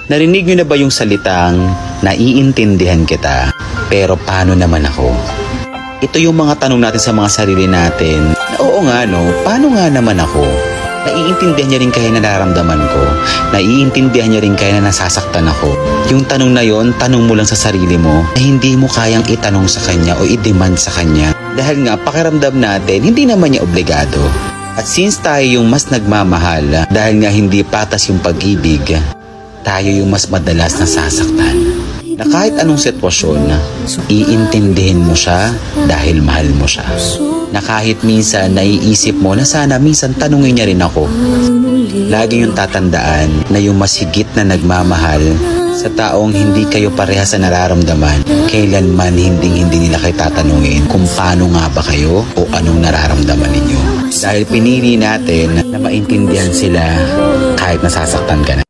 Narinig niyo na ba yung salitang, naiintindihan kita, pero paano naman ako? Ito yung mga tanong natin sa mga sarili natin. Na oo nga no, paano nga naman ako? Naiintindihan niya rin kaya na nararamdaman ko. Naiintindihan niya rin kaya na nasasaktan ako. Yung tanong na yon, tanong mo lang sa sarili mo na hindi mo kayang itanong sa kanya o i-demand sa kanya. Dahil nga, pakiramdam natin, hindi naman niya obligado. At since tayo yung mas nagmamahal, dahil nga hindi patas yung pag-ibig, tayo yung mas madalas nasasaktan. Na kahit anong sitwasyon, iintindihin mo siya dahil mahal mo siya. Na kahit minsan naiisip mo na sana minsan tanungin niya rin ako. Lagi yung tatandaan na yung mas higit na nagmamahal sa taong hindi kayo pareha sa nararamdaman, kailanman hindi nila kayo tatanungin kung paano nga ba kayo o anong nararamdaman ninyo. Dahil pinili natin na maintindihan sila kahit nasasaktan ka na.